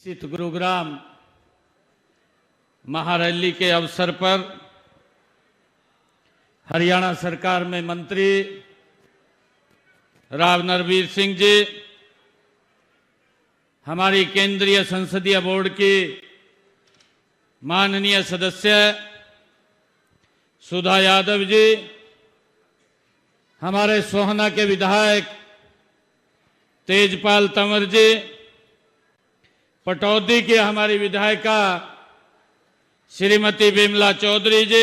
स्थित गुरुग्राम महारैली के अवसर पर हरियाणा सरकार में मंत्री राव नरवीर सिंह जी, हमारी केंद्रीय संसदीय बोर्ड की माननीय सदस्य सुधा यादव जी, हमारे सोहना के विधायक तेजपाल तंवर जी, पटौदी की हमारी विधायिका श्रीमती बिमला चौधरी जी,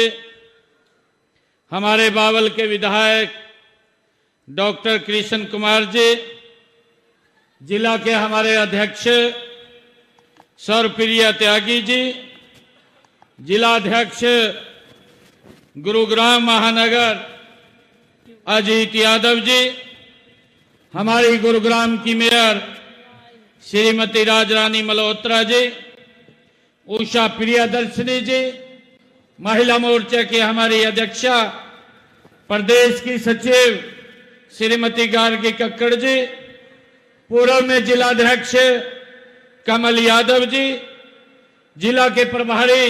हमारे बावल के विधायक डॉक्टर कृष्ण कुमार जी, जिला के हमारे अध्यक्ष सर्वप्रिय त्यागी जी, जिला अध्यक्ष गुरुग्राम महानगर अजीत यादव जी, हमारी गुरुग्राम की मेयर श्रीमती राजरानी मल्होत्रा जी, उषा प्रियदर्शनी जी, महिला मोर्चा की हमारी अध्यक्षा प्रदेश की सचिव श्रीमती गार्गी कक्कड़ जी, पूर्व में जिलाध्यक्ष कमल यादव जी, जिला के प्रभारी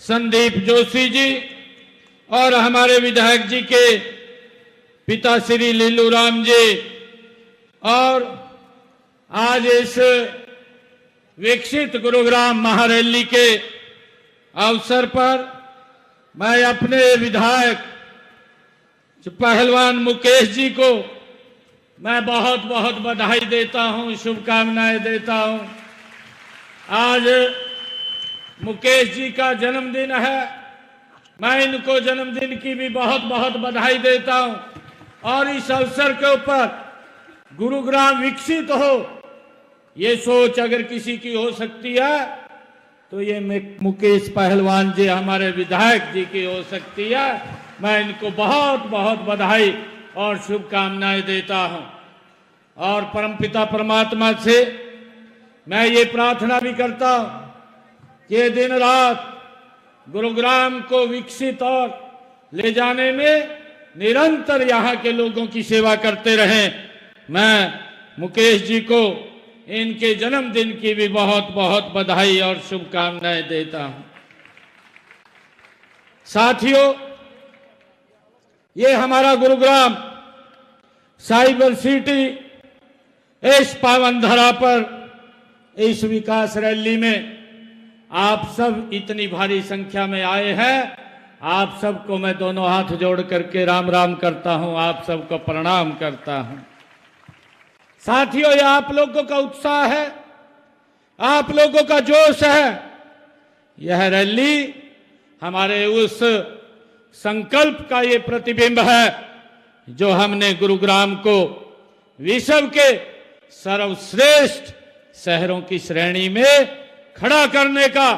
संदीप जोशी जी और हमारे विधायक जी के पिता श्री लीलू राम जी। और आज इस विकसित गुरुग्राम महारैली के अवसर पर मैं अपने विधायक पहलवान मुकेश जी को मैं बहुत बहुत बधाई देता हूं, शुभकामनाएं देता हूं। आज मुकेश जी का जन्मदिन है, मैं इनको जन्मदिन की भी बहुत बहुत बधाई देता हूं। और इस अवसर के ऊपर गुरुग्राम विकसित हो, ये सोच अगर किसी की हो सकती है तो ये मुकेश पहलवान जी हमारे विधायक जी की हो सकती है। मैं इनको बहुत बहुत बधाई और शुभकामनाएं देता हूं। और परमपिता परमात्मा से मैं ये प्रार्थना भी करता हूं कि दिन रात गुरुग्राम को विकसित और ले जाने में निरंतर यहाँ के लोगों की सेवा करते रहें। मैं मुकेश जी को इनके जन्मदिन की भी बहुत बहुत बधाई और शुभकामनाएं देता हूं। साथियों, ये हमारा गुरुग्राम साइबर सिटी इस पावन धरा पर इस विकास रैली में आप सब इतनी भारी संख्या में आए हैं। आप सबको मैं दोनों हाथ जोड़ करके राम राम करता हूं, आप सबको प्रणाम करता हूं। साथियों, ये आप लोगों का उत्साह है, आप लोगों का जोश है। यह रैली हमारे उस संकल्प का ये प्रतिबिंब है जो हमने गुरुग्राम को विश्व के सर्वश्रेष्ठ शहरों की श्रेणी में खड़ा करने का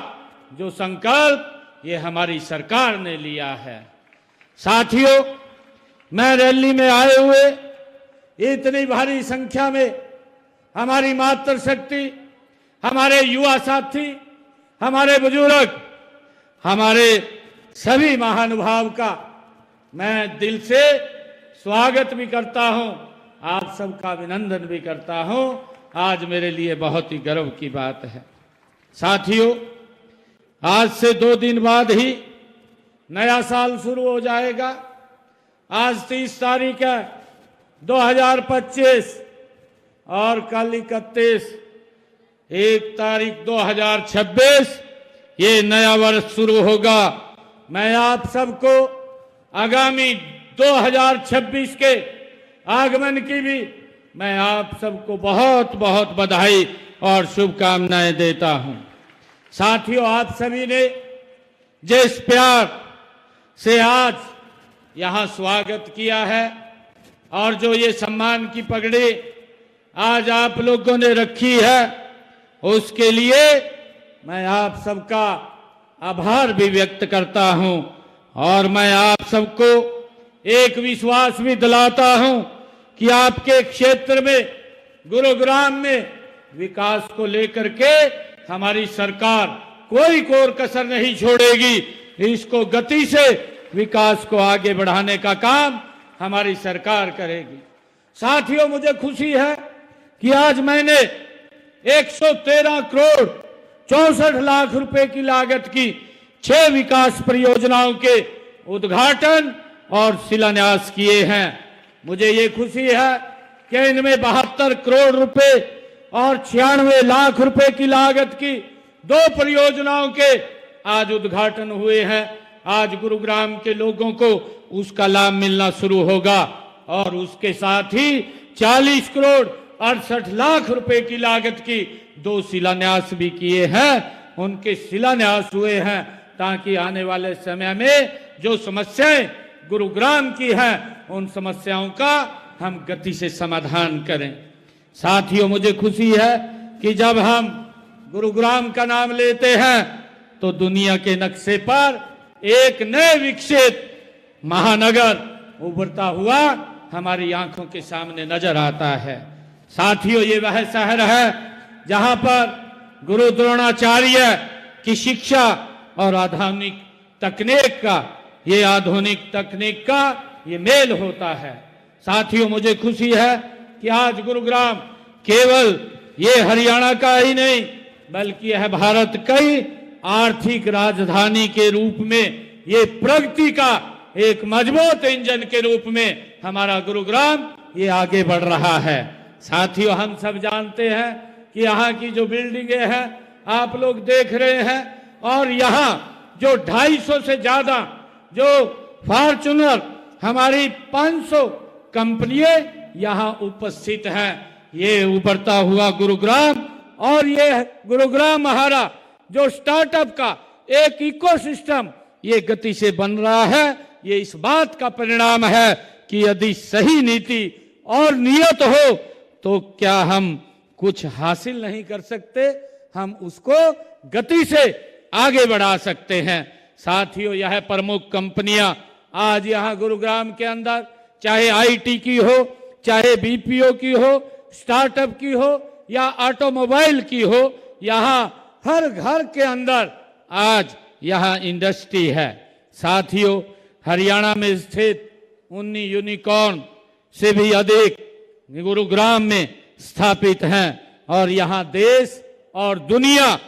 जो संकल्प ये हमारी सरकार ने लिया है। साथियों, मैं रैली में आए हुए इतनी भारी संख्या में हमारी मातृशक्ति, हमारे युवा साथी, हमारे बुजुर्ग, हमारे सभी महानुभाव का मैं दिल से स्वागत भी करता हूं, आप सबका अभिनंदन भी करता हूं। आज मेरे लिए बहुत ही गर्व की बात है। साथियों, आज से 2 दिन बाद ही नया साल शुरू हो जाएगा। आज 30 तारीख है 2025 और कल 31 तारीख 2026 ये नया वर्ष शुरू होगा। मैं आप सबको आगामी 2026 के आगमन की भी मैं आप सबको बहुत बहुत बधाई और शुभकामनाएं देता हूं। साथियों, आप सभी ने जिस प्यार से आज यहां स्वागत किया है और जो ये सम्मान की पगड़ी आज आप लोगों ने रखी है, उसके लिए मैं आप सबका आभार भी व्यक्त करता हूं। और मैं आप सबको एक विश्वास भी दिलाता हूं कि आपके क्षेत्र में गुरुग्राम में विकास को लेकर के हमारी सरकार कोई कोर कसर नहीं छोड़ेगी। इसको गति से विकास को आगे बढ़ाने का काम हमारी सरकार करेगी। साथियों, मुझे खुशी है कि आज मैंने 113 करोड़ 64 लाख रुपए की लागत की 6 विकास परियोजनाओं के उद्घाटन और शिलान्यास किए हैं। मुझे ये खुशी है कि इनमें 72 करोड़ रुपए और 96 लाख रुपए की लागत की 2 परियोजनाओं के आज उद्घाटन हुए हैं। आज गुरुग्राम के लोगों को उसका लाभ मिलना शुरू होगा और उसके साथ ही 40 करोड़ 68 लाख रुपए की लागत की 2 शिलान्यास भी किए हैं। उनके शिलान्यास हुए हैं ताकि आने वाले समय में जो समस्याएं गुरुग्राम की हैं उन समस्याओं का हम गति से समाधान करें। साथियों, मुझे खुशी है कि जब हम गुरुग्राम का नाम लेते हैं तो दुनिया के नक्शे पर एक नए विकसित महानगर उभरता हुआ हमारी आंखों के सामने नजर आता है। साथियों, ये वह शहर है जहां पर गुरु द्रोणाचार्य की शिक्षा और आधुनिक तकनीक का ये मेल होता है। साथियों, मुझे खुशी है कि आज गुरुग्राम केवल ये हरियाणा का ही नहीं बल्कि यह भारत की आर्थिक राजधानी के रूप में, ये प्रगति का एक मजबूत इंजन के रूप में हमारा गुरुग्राम ये आगे बढ़ रहा है। साथियों, हम सब जानते हैं कि यहाँ की जो बिल्डिंगें हैं आप लोग देख रहे हैं और यहाँ जो 250 से ज्यादा जो फॉर्च्यूनर हमारी 500 कंपनियां यहाँ उपस्थित हैं। ये उभरता हुआ गुरुग्राम और ये गुरुग्राम हमारा जो स्टार्टअप का एक इकोसिस्टम ये गति से बन रहा है। ये इस बात का परिणाम है कि यदि सही नीति और नियत हो तो क्या हम कुछ हासिल नहीं कर सकते, हम उसको गति से आगे बढ़ा सकते हैं। साथियों, यह प्रमुख कंपनियां आज यहाँ गुरुग्राम के अंदर चाहे आईटी की हो, चाहे बीपीओ की हो, स्टार्टअप की हो या ऑटोमोबाइल की हो, यहाँ हर घर के अंदर आज यहाँ इंडस्ट्री है। साथियों, हरियाणा में स्थित 19 यूनिकॉर्न से भी अधिक गुरुग्राम में स्थापित हैं और यहाँ देश और दुनिया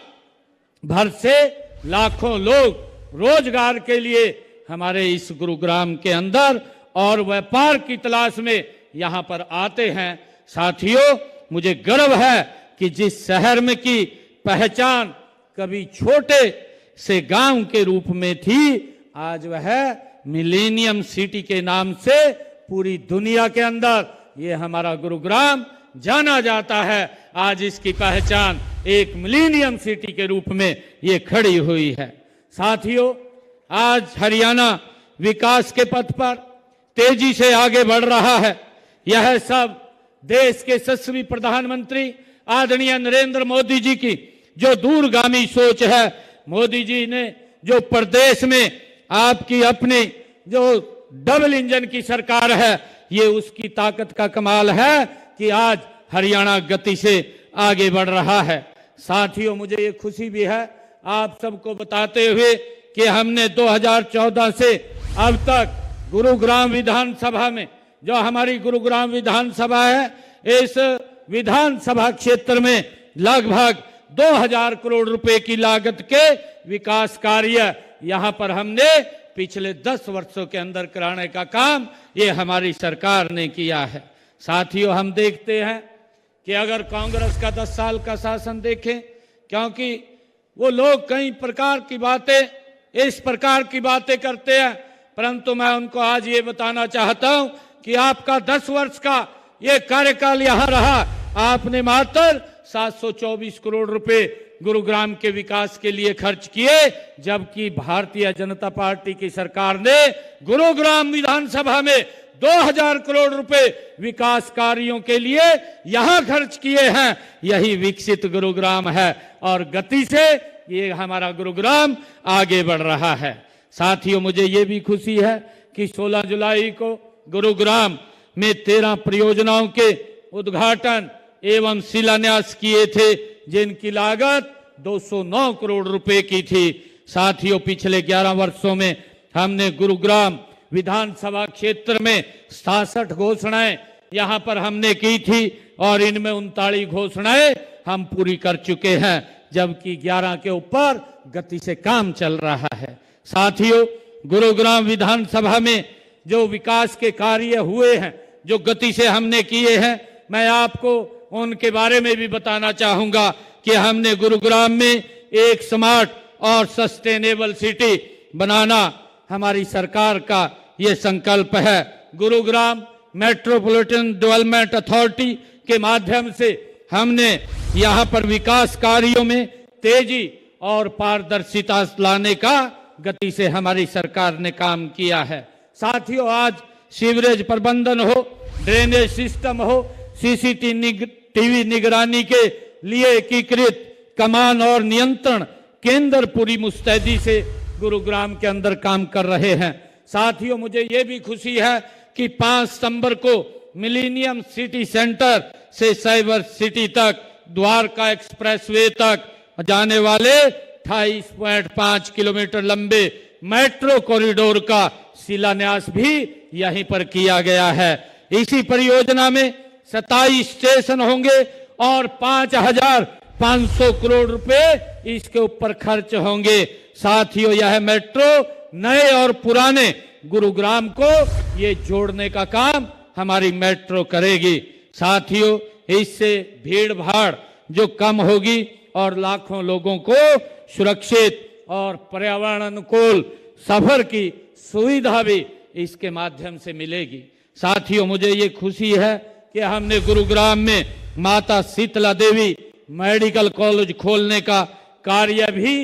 भर से लाखों लोग रोजगार के लिए हमारे इस गुरुग्राम के अंदर और व्यापार की तलाश में यहाँ पर आते हैं। साथियों, मुझे गर्व है कि जिस शहर में की पहचान कभी छोटे से गांव के रूप में थी, आज वह मिलेनियम सिटी के नाम से पूरी दुनिया के अंदर ये हमारा गुरुग्राम जाना जाता है। आज इसकी पहचान एक मिलेनियम सिटी के रूप में ये खड़ी हुई है। साथियों, आज हरियाणा विकास के पथ पर तेजी से आगे बढ़ रहा है। यह सब देश के यशस्वी प्रधानमंत्री आदरणीय नरेंद्र मोदी जी की जो दूरगामी सोच है। मोदी जी ने जो प्रदेश में आपकी अपनी जो डबल इंजन की सरकार है, ये उसकी ताकत का कमाल है कि आज हरियाणा गति से आगे बढ़ रहा है। साथियों, मुझे ये खुशी भी है आप सबको बताते हुए कि हमने 2014 से अब तक गुरुग्राम विधानसभा में, जो हमारी गुरुग्राम विधानसभा है, इस विधानसभा क्षेत्र में लगभग 2000 करोड़ रुपए की लागत के विकास कार्य यहाँ पर हमने पिछले 10 वर्षों के अंदर कराने का काम ये हमारी सरकार ने किया है। साथियों, हम देखते हैं कि अगर कांग्रेस का 10 साल का शासन देखें, क्योंकि वो लोग कई प्रकार की बातें इस प्रकार की बातें करते हैं, परंतु मैं उनको आज ये बताना चाहता हूं कि आपका 10 वर्ष का ये कार्यकाल यहाँ रहा, आपने मात्र 724 करोड़ रुपए गुरुग्राम के विकास के लिए खर्च किए, जबकि भारतीय जनता पार्टी की सरकार ने गुरुग्राम विधानसभा में 2000 करोड़ रुपए विकास कार्यों के लिए यहां खर्च किए हैं। यही विकसित गुरुग्राम है और गति से ये हमारा गुरुग्राम आगे बढ़ रहा है। साथियों, मुझे ये भी खुशी है कि 16 जुलाई को गुरुग्राम में 13 परियोजनाओं के उद्घाटन एवं शिलान्यास किए थे, जिनकी लागत 209 करोड़ रुपए की थी। साथियों, पिछले 11 वर्षों में हमने गुरुग्राम विधानसभा क्षेत्र में 67 घोषणाएं यहां पर हमने की थी और इनमें 39 घोषणाएं हम पूरी कर चुके हैं, जबकि 11 के ऊपर गति से काम चल रहा है। साथियों, गुरुग्राम विधानसभा में जो विकास के कार्य हुए हैं, जो गति से हमने किए हैं, मैं आपको उनके बारे में भी बताना चाहूंगा कि हमने गुरुग्राम में एक स्मार्ट और सस्टेनेबल सिटी बनाना हमारी सरकार का ये संकल्प है। गुरुग्राम मेट्रोपॉलिटन डेवलपमेंट अथॉरिटी के माध्यम से हमने यहाँ पर विकास कार्यों में तेजी और पारदर्शिता लाने का गति से हमारी सरकार ने काम किया है। साथियों, आज सीवरेज प्रबंधन हो, ड्रेनेज सिस्टम हो, सीसीटीवी निगरानी के लिए एकीकृत कमान और नियंत्रण केंद्र पूरी मुस्तैदी से गुरुग्राम के अंदर काम कर रहे हैं। साथियों, मुझे ये भी खुशी है कि 5 सितंबर को मिलेनियम सिटी सेंटर से साइबर सिटी तक, द्वारका एक्सप्रेसवे तक जाने वाले 28.5 किलोमीटर लंबे मेट्रो कॉरिडोर का शिलान्यास भी यहीं पर किया गया है। इसी परियोजना में 27 स्टेशन होंगे और 5,500 करोड़ रुपए इसके ऊपर खर्च होंगे। साथियों, यह मेट्रो नए और पुराने गुरुग्राम को ये जोड़ने का काम हमारी मेट्रो करेगी। साथियों, इससे भीड़ भाड़ जो कम होगी और लाखों लोगों को सुरक्षित और पर्यावरण अनुकूल सफर की सुविधा भी इसके माध्यम से मिलेगी। साथियों, मुझे ये खुशी है कि हमने गुरुग्राम में माता शीतला देवी मेडिकल कॉलेज खोलने का कार्य भी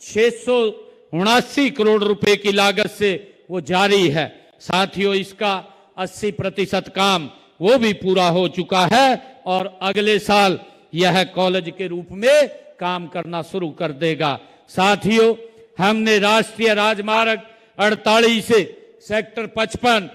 679 करोड़ रुपए की लागत से वो जारी है। साथियों, इसका 80% काम वो भी पूरा हो चुका है और अगले साल यह कॉलेज के रूप में काम करना शुरू कर देगा। साथियों, हमने राष्ट्रीय राजमार्ग 48 से सेक्टर 55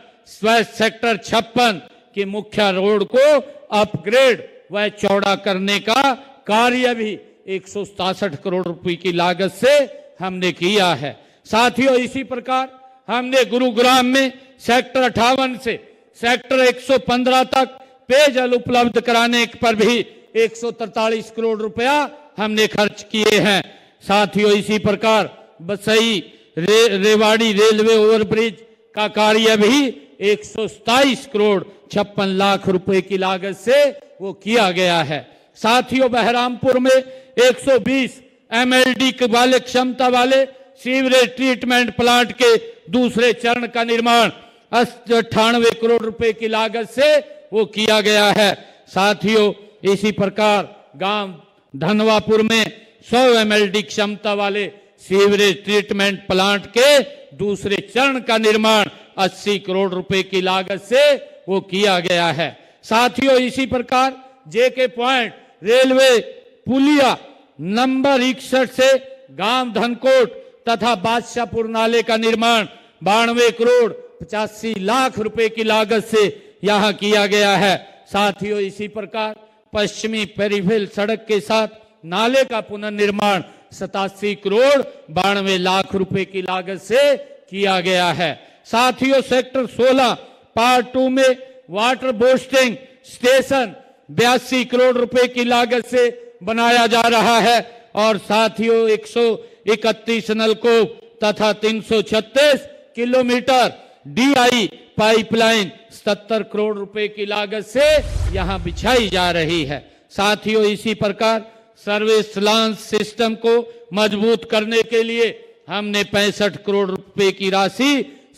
सेक्टर 56 के मुख्य रोड को अपग्रेड व चौड़ा करने का कार्य भी 167 करोड़ रुपए की लागत से हमने किया है। साथियों, इसी प्रकार हमने गुरुग्राम में सेक्टर 58 से सेक्टर 115 तक पेयजल उपलब्ध कराने पर भी 143 करोड़ रुपया हमने खर्च किए हैं। साथियों, इसी प्रकार बसई रेवाड़ी रेलवे ओवरब्रिज का कार्य भी 127 करोड़ 56 लाख रुपए की लागत से वो किया गया है। साथियों, बहरामपुर में 120 MLD वाले क्षमता वाले सीवरेज ट्रीटमेंट प्लांट के दूसरे चरण का निर्माण 98 करोड़ रुपए की लागत से वो किया गया है। साथियों, इसी प्रकार गांव धनवापुर में 100 MLD क्षमता वाले सीवरेज ट्रीटमेंट प्लांट के दूसरे चरण का निर्माण 80 करोड़ रुपए की लागत से वो किया गया है। साथियों, इसी प्रकार JK पॉइंट रेलवे पुलिया नंबर 61 से गांव धनकोट तथा बादशाहपुर नाले का निर्माण 92 करोड़ 85 लाख रुपए की लागत से यहां किया गया है। साथियों, इसी प्रकार पश्चिमी पेरिफेरल सड़क के साथ नाले का पुनर्निर्माण 87 करोड़ 92 लाख रुपए की लागत से किया गया है। साथियों, सेक्टर 16 पार्ट 2 में वाटर बोस्टिंग स्टेशन 82 करोड़ रुपए की लागत से बनाया जा रहा है और साथियों 131 नलकूप तथा 336 किलोमीटर DI पाइपलाइन 77 करोड़ रुपए की लागत से यहां बिछाई जा रही है। साथियों, इसी प्रकार सर्विस लॉन्च सिस्टम को मजबूत करने के लिए हमने 65 करोड़ रुपए की राशि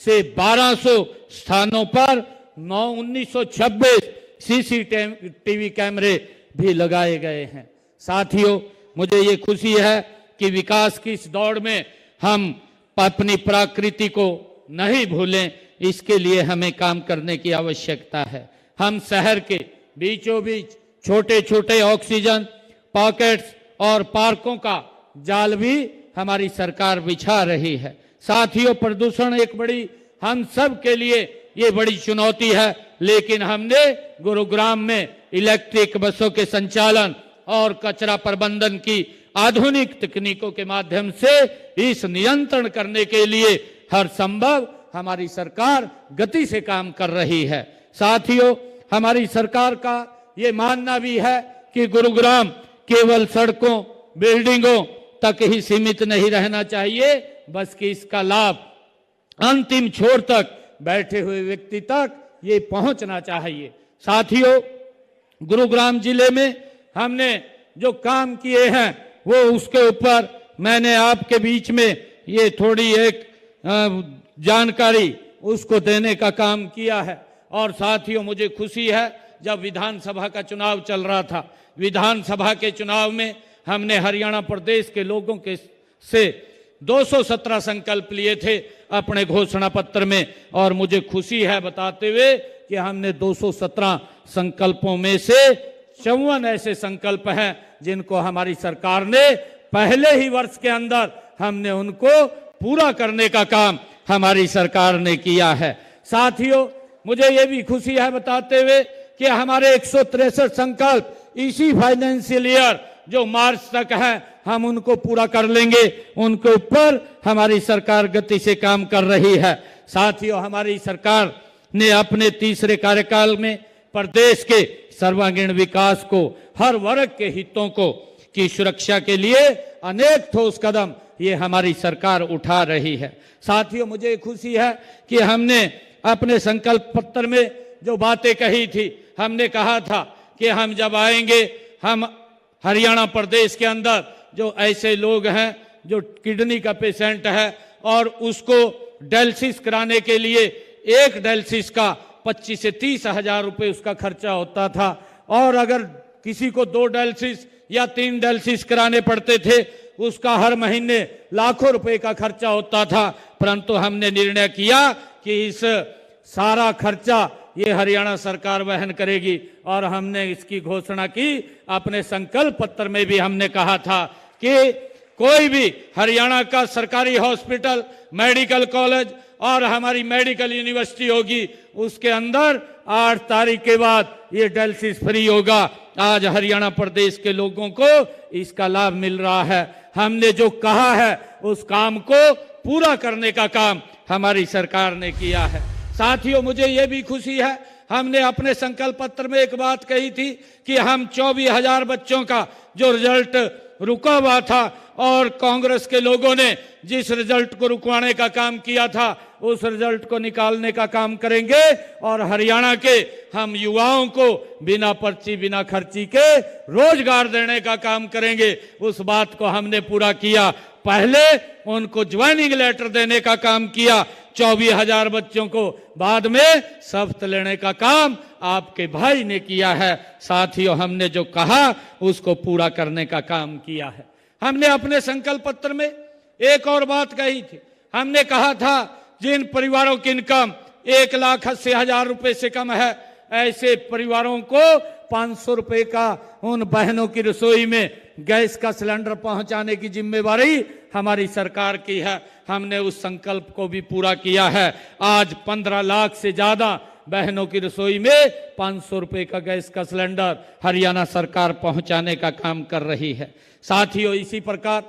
से 1200 स्थानों पर 1926 CCTV कैमरे भी लगाए गए हैं। साथियों, मुझे ये खुशी है कि विकास की इस दौड़ में हम अपनी प्रकृति को नहीं भूलें, इसके लिए हमें काम करने की आवश्यकता है। हम शहर के बीचों बीच छोटे छोटे ऑक्सीजन पॉकेट्स और पार्कों का जाल भी हमारी सरकार बिछा रही है। साथियों, प्रदूषण एक बड़ी हम सब के लिए ये बड़ी चुनौती है, लेकिन हमने गुरुग्राम में इलेक्ट्रिक बसों के संचालन और कचरा प्रबंधन की आधुनिक तकनीकों के माध्यम से इस नियंत्रण करने के लिए हर संभव हमारी सरकार गति से काम कर रही है। साथियों, हमारी सरकार का ये मानना भी है कि गुरुग्राम केवल सड़कों बिल्डिंगों तक ही सीमित नहीं रहना चाहिए, बस कि इसका लाभ अंतिम छोर तक बैठे हुए व्यक्ति तक ये पहुंचना चाहिए। साथियों, गुरुग्राम जिले में हमने जो काम किए हैं वो उसके ऊपर मैंने आपके बीच में ये थोड़ी एक जानकारी उसको देने का काम किया है। और साथियों, मुझे खुशी है, जब विधानसभा का चुनाव चल रहा था, विधानसभा के चुनाव में हमने हरियाणा प्रदेश के लोगों के से 217 संकल्प लिए थे अपने घोषणा पत्र में, और मुझे खुशी है बताते हुए कि हमने 217 संकल्पों में से 54 ऐसे संकल्प हैं जिनको हमारी सरकार ने पहले ही वर्ष के अंदर हमने उनको पूरा करने का काम हमारी सरकार ने किया है। साथियों, मुझे ये भी खुशी है बताते हुए कि हमारे 163 संकल्प इसी फाइनेंशियल ईयर जो मार्च तक है हम उनको पूरा कर लेंगे, उनके ऊपर हमारी सरकार गति से काम कर रही है। साथियों, हमारी सरकार ने अपने तीसरे कार्यकाल में प्रदेश के सर्वांगीण विकास को, हर वर्ग के हितों को की सुरक्षा के लिए अनेक ठोस कदम ये हमारी सरकार उठा रही है। साथियों, मुझे खुशी है कि हमने अपने संकल्प पत्र में जो बातें कही थी, हमने कहा था कि हम जब आएंगे, हम हरियाणा प्रदेश के अंदर जो ऐसे लोग हैं जो किडनी का पेशेंट है और उसको डायलिसिस कराने के लिए एक डायलिसिस का 25 से 30 हजार रुपये उसका खर्चा होता था, और अगर किसी को 2 डायलिसिस या 3 डायलिसिस कराने पड़ते थे उसका हर महीने लाखों रुपए का खर्चा होता था। परंतु हमने निर्णय किया कि इस सारा खर्चा ये हरियाणा सरकार वहन करेगी, और हमने इसकी घोषणा की। अपने संकल्प पत्र में भी हमने कहा था कि कोई भी हरियाणा का सरकारी हॉस्पिटल, मेडिकल कॉलेज और हमारी मेडिकल यूनिवर्सिटी होगी, उसके अंदर 8 तारीख के बाद ये डायलिसिस फ्री होगा। आज हरियाणा प्रदेश के लोगों को इसका लाभ मिल रहा है। हमने जो कहा है उस काम को पूरा करने का काम हमारी सरकार ने किया है। साथियों, मुझे ये भी खुशी है, हमने अपने संकल्प पत्र में एक बात कही थी कि हम 24,000 बच्चों का जो रिजल्ट रुका हुआ था और कांग्रेस के लोगों ने जिस रिजल्ट को रुकवाने का काम किया था उस रिजल्ट को निकालने का काम करेंगे, और हरियाणा के हम युवाओं को बिना पर्ची बिना खर्ची के रोजगार देने का काम करेंगे। उस बात को हमने पूरा किया। पहले उनको ज्वाइनिंग लेटर देने का काम किया 24,000 बच्चों को, बाद में शपथ लेने का काम आपके भाई ने किया है। साथियों, हमने जो कहा उसको पूरा करने का काम किया है। हमने अपने संकल्प पत्र में एक और बात कही थी, हमने कहा था जिन परिवारों की इनकम 1,80,000 रुपए से कम है, ऐसे परिवारों को 500 रुपए का उन बहनों की रसोई में गैस का सिलेंडर पहुंचाने की जिम्मेवारी हमारी सरकार की है। हमने उस संकल्प को भी पूरा किया है। आज 15 लाख से ज्यादा बहनों की रसोई में 500 रुपए का गैस का सिलेंडर हरियाणा सरकार पहुंचाने का काम कर रही है। साथियों, इसी प्रकार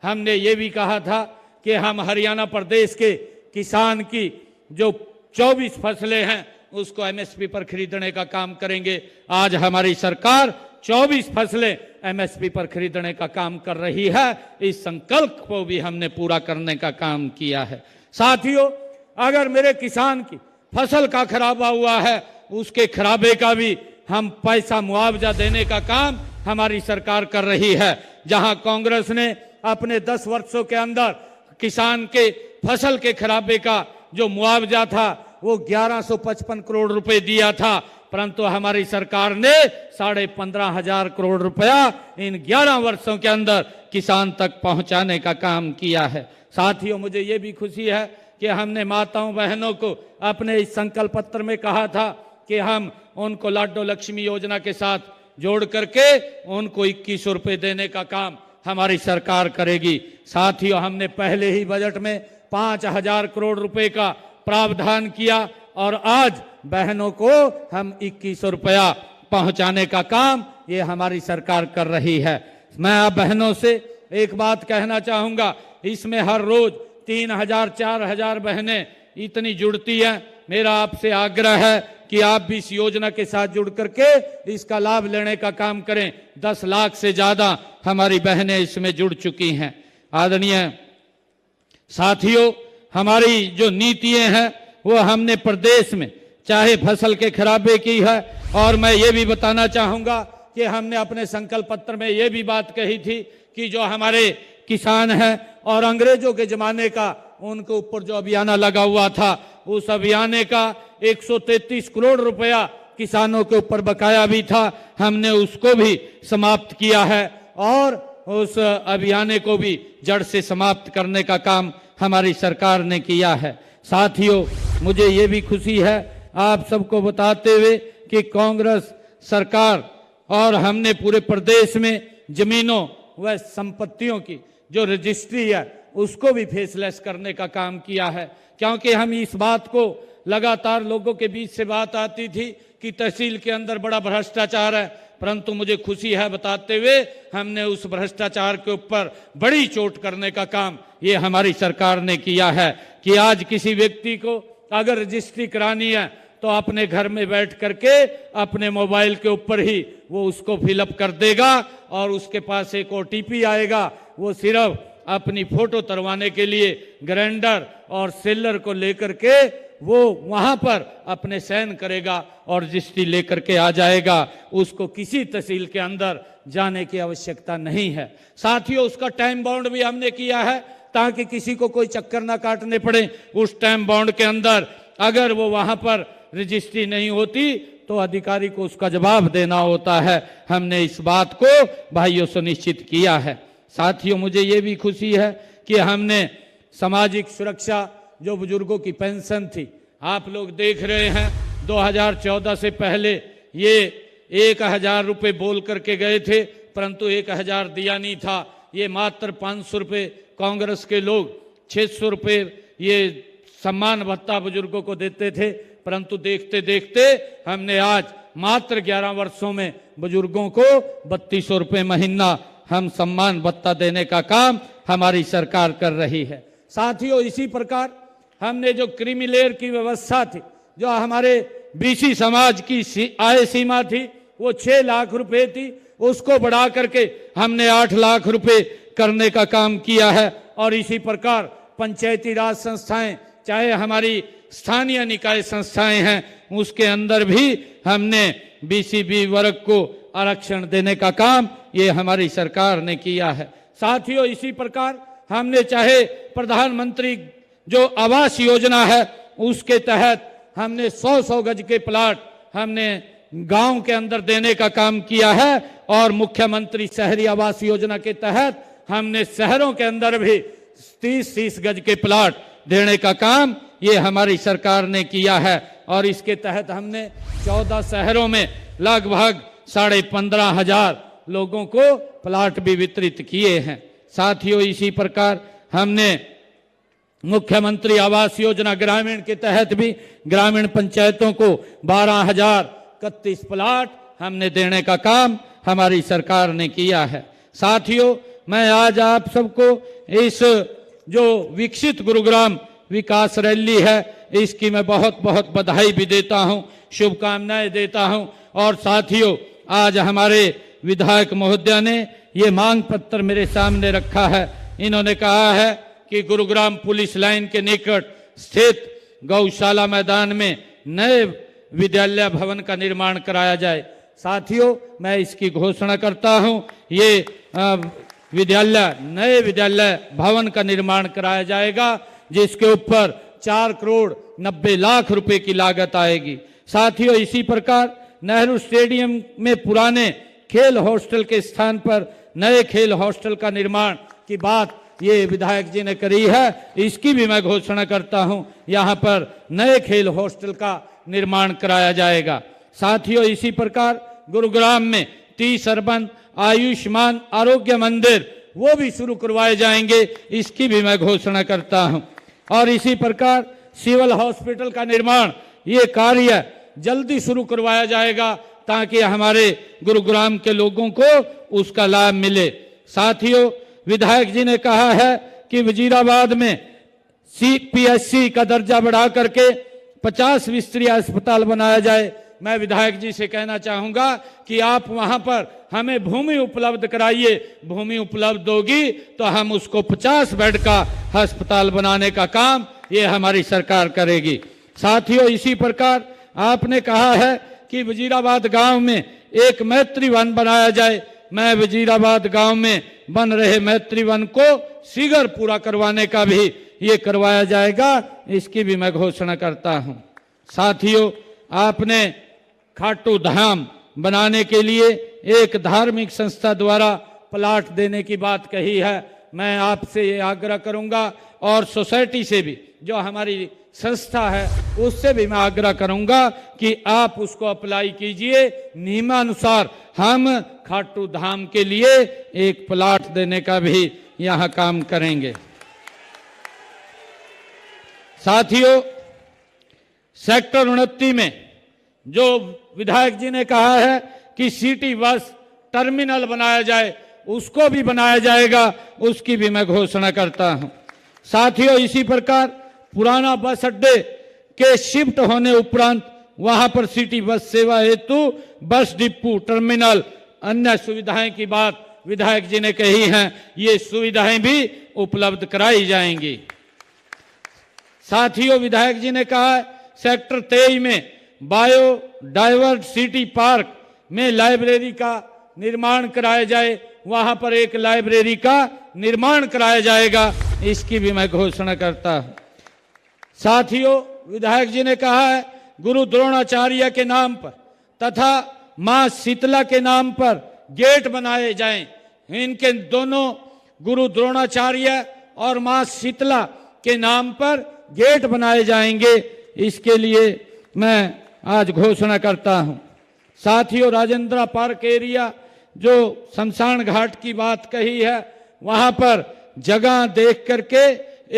हमने ये भी कहा था कि हम हरियाणा प्रदेश के किसान की जो 24 फसलें हैं उसको एमएसपी पर खरीदने का काम करेंगे। आज हमारी सरकार 24 फसलें एमएसपी पर खरीदने का काम कर रही है। इस संकल्प को भी हमने पूरा करने का काम किया है। साथियों, अगर मेरे किसान की फसल का खराबा हुआ है उसके खराबे का भी हम पैसा मुआवजा देने का काम हमारी सरकार कर रही है। जहां कांग्रेस ने अपने 10 वर्षों के अंदर किसान के फसल के खराबे का जो मुआवजा था वो 1155 करोड़ रुपए दिया था, परंतु हमारी सरकार ने 15,500 करोड़ रुपया इन 11 वर्षों के अंदर किसान तक पहुंचाने का काम किया है। साथियों, मुझे ये भी खुशी है कि हमने माताओं बहनों को अपने इस संकल्प पत्र में कहा था कि हम उनको लाडो लक्ष्मी योजना के साथ जोड़ करके उनको 2100 रुपए देने का काम हमारी सरकार करेगी। साथियों, हमने पहले ही बजट में 5,000 करोड़ रुपए का प्रावधान किया और आज बहनों को हम 2100 रुपया पहुंचाने का काम ये हमारी सरकार कर रही है। मैं आप बहनों से एक बात कहना चाहूंगा, इसमें हर रोज 3,000 4,000 बहनें इतनी जुड़ती हैं। मेरा आपसे आग्रह है कि आप भी इस योजना के साथ जुड़ करके इसका लाभ लेने का काम करें। 10 लाख से ज्यादा हमारी बहनें इसमें जुड़ चुकी हैं। आदरणीय साथियों, हमारी जो नीतियां हैं वो हमने प्रदेश में चाहे फसल के खराबे की है, और मैं ये भी बताना चाहूंगा कि हमने अपने संकल्प पत्र में ये भी बात कही थी कि जो हमारे किसान हैं और अंग्रेजों के जमाने का उनके ऊपर जो अभियान लगा हुआ था, उस अभियान का 133 करोड़ रुपया किसानों के ऊपर बकाया भी था, हमने उसको भी समाप्त किया है और उस अभियान को भी जड़ से समाप्त करने का काम हमारी सरकार ने किया है। साथियों, मुझे ये भी खुशी है आप सबको बताते हुए कि कांग्रेस सरकार और हमने पूरे प्रदेश में जमीनों व संपत्तियों की जो रजिस्ट्री है उसको भी फेसलेस करने का काम किया है, क्योंकि हम इस बात को लगातार लोगों के बीच से बात आती थी कि तहसील के अंदर बड़ा भ्रष्टाचार है, परंतु मुझे खुशी है बताते हुए हमने उस भ्रष्टाचार के ऊपर बड़ी चोट करने का काम ये हमारी सरकार ने किया है कि आज किसी व्यक्ति को अगर रजिस्ट्री करानी है तो अपने घर में बैठ करके अपने मोबाइल के ऊपर ही वो उसको फिलअप कर देगा और उसके पास एक OTP आएगा। वो सिर्फ अपनी फोटो तरवाने के लिए ग्राइंडर और सेलर को लेकर के वो वहां पर अपने साइन करेगा और रजिस्ट्री लेकर के आ जाएगा। उसको किसी तहसील के अंदर जाने की आवश्यकता नहीं है। साथियों, उसका टाइम बाउंड भी हमने किया है ताकि किसी को कोई चक्कर ना काटने पड़े। उस टाइम बाउंड के अंदर अगर वो वहां पर रजिस्ट्री नहीं होती तो अधिकारी को उसका जवाब देना होता है। हमने इस बात को भाइयों सुनिश्चित किया है। साथियों, मुझे ये भी खुशी है कि हमने सामाजिक सुरक्षा जो बुजुर्गों की पेंशन थी, आप लोग देख रहे हैं 2014 से पहले ये 1000 रुपये बोल करके गए थे, परंतु 1000 दिया नहीं था। ये मात्र 500 रुपये कांग्रेस के लोग 600 रुपये ये सम्मान भत्ता बुजुर्गों को देते थे, परंतु देखते देखते हमने आज मात्र 11 वर्षों में बुजुर्गों को 3200 रुपये महीना हम सम्मान भत्ता देने का काम हमारी सरकार कर रही है। साथियों, इसी प्रकार हमने जो क्रीमी लेयर की व्यवस्था थी, जो हमारे BC समाज की आय सीमा थी वो 6 लाख रुपए थी, उसको बढ़ा करके हमने 8 लाख रुपए करने का काम किया है। और इसी प्रकार पंचायती राज संस्थाएं, चाहे हमारी स्थानीय निकाय संस्थाएं हैं, उसके अंदर भी हमने BCB वर्ग को आरक्षण देने का काम ये हमारी सरकार ने किया है। साथियों, इसी प्रकार हमने चाहे प्रधानमंत्री जो आवास योजना है उसके तहत हमने 100-100 गज के प्लाट हमने गांव के अंदर देने का काम किया है, और मुख्यमंत्री शहरी आवास योजना के तहत हमने शहरों के अंदर भी 30-30 गज के प्लाट देने का काम ये हमारी सरकार ने किया है। और इसके तहत हमने 14 शहरों में लगभग 15,500 लोगों को प्लाट भी वितरित किए हैं। साथियों, इसी प्रकार हमने मुख्यमंत्री आवास योजना ग्रामीण के तहत भी ग्रामीण पंचायतों को 12,031 प्लाट हमने देने का काम हमारी सरकार ने किया है। साथियों, मैं आज आप सबको इस जो विकसित गुरुग्राम विकास रैली है इसकी मैं बहुत बहुत बधाई भी देता हूं, शुभकामनाएं देता हूं। और साथियों, आज हमारे विधायक महोदय ने ये मांग पत्र मेरे सामने रखा है। इन्होंने कहा है कि गुरुग्राम पुलिस लाइन के निकट स्थित गौशाला मैदान में नए विद्यालय भवन का निर्माण कराया जाए। साथियों, मैं इसकी घोषणा करता हूं, ये नए विद्यालय भवन का निर्माण कराया जाएगा जिसके ऊपर 4 करोड़ 90 लाख रुपए की लागत आएगी। साथियों, इसी प्रकार नेहरू स्टेडियम में पुराने खेल हॉस्टल के स्थान पर नए खेल हॉस्टल का निर्माण की बात ये विधायक जी ने करी है, इसकी भी मैं घोषणा करता हूं, यहां पर नए खेल हॉस्टल का निर्माण कराया जाएगा। साथियों, इसी प्रकार गुरुग्राम में 30 अर्बन आयुष्मान आरोग्य मंदिर वो भी शुरू करवाए जाएंगे, इसकी भी मैं घोषणा करता हूं। और इसी प्रकार सिविल हॉस्पिटल का निर्माण ये कार्य जल्दी शुरू करवाया जाएगा ताकि हमारे गुरुग्राम के लोगों को उसका लाभ मिले। साथियों, विधायक जी ने कहा है कि वजीराबाद में PSC का दर्जा बढ़ा करके 50 बिस्तरी अस्पताल बनाया जाए। मैं विधायक जी से कहना चाहूंगा कि आप वहां पर हमें भूमि उपलब्ध कराइए। भूमि उपलब्ध होगी तो हम उसको 50 बेड का अस्पताल बनाने का काम ये हमारी सरकार करेगी। साथियों, इसी प्रकार आपने कहा है कि वजीराबाद गांव में एक मैत्री वन बनाया जाए। मैं वजीराबाद गांव में बन रहे मैत्री वन को शीघ्र पूरा करवाने का भी ये करवाया जाएगा, इसकी भी मैं घोषणा करता हूं। साथियों, आपने खाटू धाम बनाने के लिए एक धार्मिक संस्था द्वारा प्लाट देने की बात कही है। मैं आपसे ये आग्रह करूंगा और सोसाइटी से भी, जो हमारी संस्था है, उससे भी मैं आग्रह करूंगा कि आप उसको अप्लाई कीजिए। नियमानुसार हम खाटू धाम के लिए एक प्लाट देने का भी यहां काम करेंगे। साथियों, सेक्टर 29 में जो विधायक जी ने कहा है कि सिटी बस टर्मिनल बनाया जाए, उसको भी बनाया जाएगा, उसकी भी मैं घोषणा करता हूं। साथियों, इसी प्रकार पुराना बस अड्डे के शिफ्ट होने उपरांत वहां पर सिटी बस सेवा हेतु बस डिपो, टर्मिनल, अन्य सुविधाएं की बात विधायक जी ने कही है। ये सुविधाएं भी उपलब्ध कराई जाएंगी। साथियों, विधायक जी ने कहा है सेक्टर 23 में बायोडायवर्सिटी पार्क में लाइब्रेरी का निर्माण कराया जाए। वहां पर एक लाइब्रेरी का निर्माण कराया जाएगा, इसकी भी मैं घोषणा करता हूं। साथियों, विधायक जी ने कहा है गुरु द्रोणाचार्य के नाम पर तथा मां शीतला के नाम पर गेट बनाए जाएं। इनके दोनों, गुरु द्रोणाचार्य और मां शीतला के नाम पर गेट बनाए जाएंगे, इसके लिए मैं आज घोषणा करता हूं। साथियों, राजेंद्र पार्क एरिया, जो शमशान घाट की बात कही है, वहां पर जगह देख करके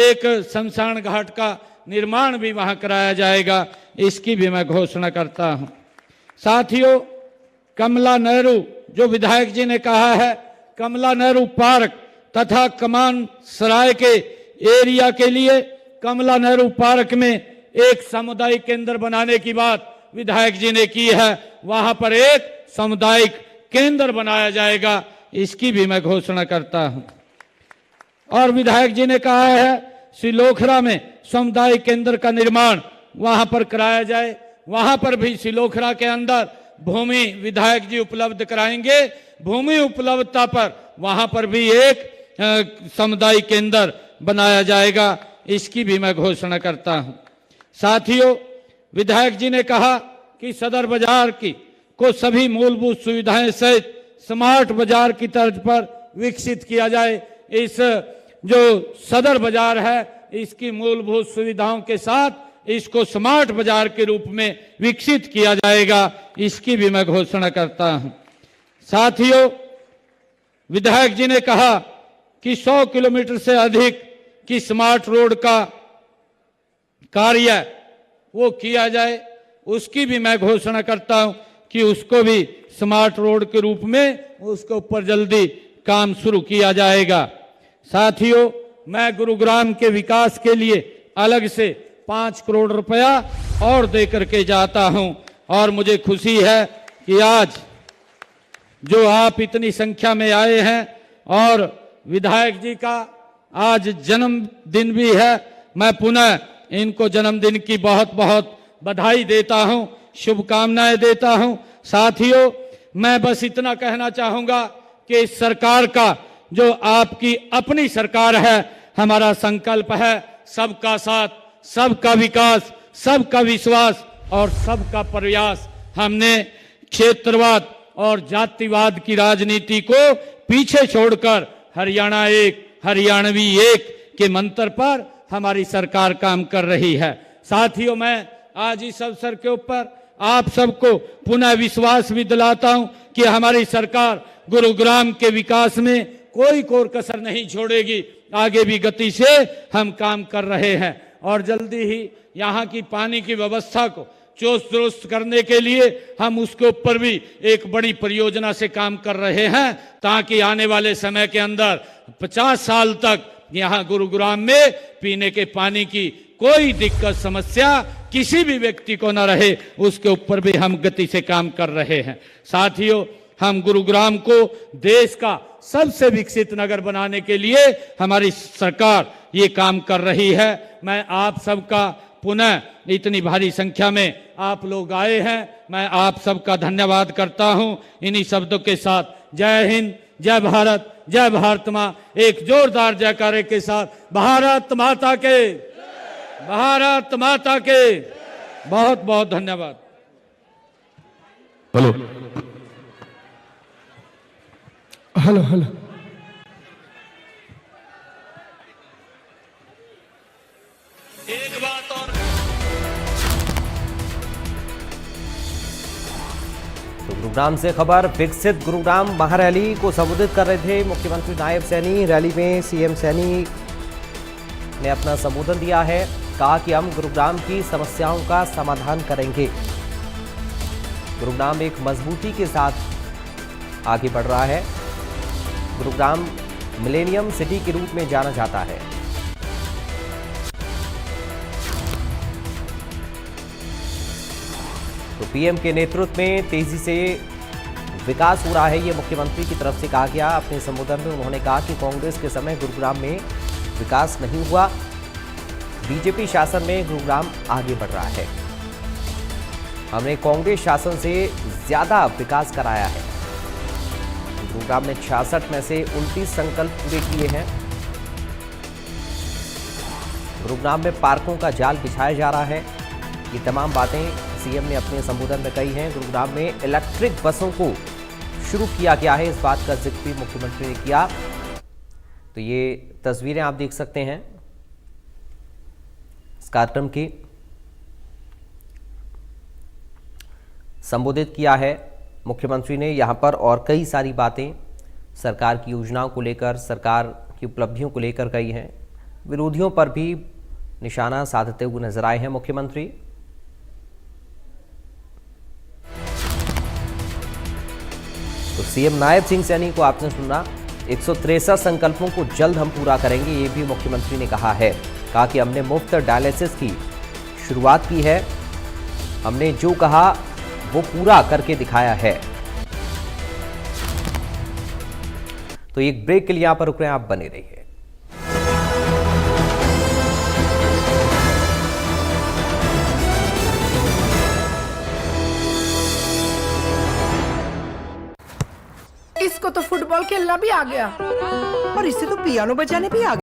एक शमशान घाट का निर्माण भी वहां कराया जाएगा, इसकी भी मैं घोषणा करता हूं। साथियों, कमला नेहरू, जो विधायक जी ने कहा है कमला नेहरू पार्क तथा कमान सराय के एरिया के लिए कमला नेहरू पार्क में एक सामुदायिक केंद्र बनाने की बात विधायक जी ने की है। वहां पर एक सामुदायिक केंद्र बनाया जाएगा, इसकी भी मैं घोषणा करता हूं। और विधायक जी ने कहा है सिलोखरा में सामुदायिक केंद्र का निर्माण वहां पर कराया जाए। वहां पर भी सिलोखरा के अंदर भूमि विधायक जी उपलब्ध कराएंगे। भूमि उपलब्धता पर वहां पर भी एक सामुदायिक केंद्र बनाया जाएगा, इसकी भी मैं घोषणा करता हूं। साथियों, विधायक जी ने कहा कि सदर बाजार को सभी मूलभूत सुविधाएं सहित स्मार्ट बाजार की तर्ज पर विकसित किया जाए। इस जो सदर बाजार है, इसकी मूलभूत सुविधाओं के साथ इसको स्मार्ट बाजार के रूप में विकसित किया जाएगा, इसकी भी मैं घोषणा करता हूं। साथियों, विधायक जी ने कहा कि 100 किलोमीटर से अधिक की स्मार्ट रोड का कार्य वो किया जाए, उसकी भी मैं घोषणा करता हूं कि उसको भी स्मार्ट रोड के रूप में उसके ऊपर जल्दी काम शुरू किया जाएगा। साथियों, मैं गुरुग्राम के विकास के लिए अलग से 5 करोड़ रुपया और दे करके जाता हूं और मुझे खुशी है कि आज जो आप इतनी संख्या में आए हैं और विधायक जी का आज जन्मदिन भी है, मैं पुनः इनको जन्मदिन की बहुत बहुत बधाई देता हूं, शुभकामनाएं देता हूं। साथियों, मैं बस इतना कहना चाहूंगा कि इस सरकार का जो आपकी अपनी सरकार है, हमारा संकल्प है सबका साथ, सबका विकास, सबका विश्वास और सबका प्रयास। हमने क्षेत्रवाद और जातिवाद की राजनीति को पीछे छोड़कर हरियाणा एक, हरियाणवी एक के मंत्र पर हमारी सरकार काम कर रही है। साथियों, मैं आज इस अवसर के ऊपर आप सबको पुनः विश्वास भी दिलाता हूं कि हमारी सरकार गुरुग्राम के विकास में कोई कोर कसर नहीं छोड़ेगी। आगे भी गति से हम काम कर रहे हैं और जल्दी ही यहाँ की पानी की व्यवस्था को चुस्त दुरुस्त करने के लिए हम उसके ऊपर भी एक बड़ी परियोजना से काम कर रहे हैं, ताकि आने वाले समय के अंदर 50 साल तक यहाँ गुरुग्राम में पीने के पानी की कोई दिक्कत समस्या किसी भी व्यक्ति को न रहे, उसके ऊपर भी हम गति से काम कर रहे हैं। साथियों, हम गुरुग्राम को देश का सबसे विकसित नगर बनाने के लिए हमारी सरकार ये काम कर रही है। मैं आप सबका पुनः इतनी भारी संख्या में आप लोग आए हैं, मैं आप सबका धन्यवाद करता हूं। इन्हीं शब्दों के साथ जय हिंद, जय भारत, जय भारत मां, एक जोरदार जयकारे के साथ भारत माता के, भारत माता के बहुत बहुत धन्यवाद। हेलो हेलो हेलो एक बात और, तो गुरुग्राम से खबर, विकसित गुरुग्राम महारैली को संबोधित कर रहे थे मुख्यमंत्री नायब सैनी। रैली में सीएम सैनी ने अपना संबोधन दिया है, कहा कि हम गुरुग्राम की समस्याओं का समाधान करेंगे। गुरुग्राम एक मजबूती के साथ आगे बढ़ रहा है। गुरुग्राम मिलेनियम सिटी के रूप में जाना जाता है। तो पीएम के नेतृत्व में तेजी से विकास हो रहा है, ये मुख्यमंत्री की तरफ से कहा गया। अपने संबोधन में उन्होंने कहा कि कांग्रेस के समय गुरुग्राम में विकास नहीं हुआ, बीजेपी शासन में गुरुग्राम आगे बढ़ रहा है। हमने कांग्रेस शासन से ज्यादा विकास कराया है। गुरुग्राम ने 66 में से 29 संकल्प पूरे किए हैं। गुरुग्राम में पार्कों का जाल बिछाया जा रहा है। ये तमाम बातें सीएम ने अपने संबोधन में कही हैं। गुरुग्राम में इलेक्ट्रिक बसों को शुरू किया गया है, इस बात का जिक्र भी मुख्यमंत्री ने किया। तो ये तस्वीरें आप देख सकते हैं इस कार्यक्रम की। संबोधित किया है मुख्यमंत्री ने यहाँ पर, और कई सारी बातें सरकार की योजनाओं को लेकर, सरकार की उपलब्धियों को लेकर कही हैं। विरोधियों पर भी निशाना साधते हुए नजर आए हैं मुख्यमंत्री। तो सीएम नायब सिंह सैनी को आपने सुना, 163 संकल्पों को जल्द हम पूरा करेंगे, ये भी मुख्यमंत्री ने कहा है। कहा कि हमने मुफ्त डायलिसिस की शुरुआत की है, हमने जो कहा वो पूरा करके दिखाया है। तो एक ब्रेक के लिए यहां पर रुक रहे हैं, आप बने रहिए। इसको तो फुटबॉल खेलना भी आ गया और इसे तो पियानो बजाने भी आ गया।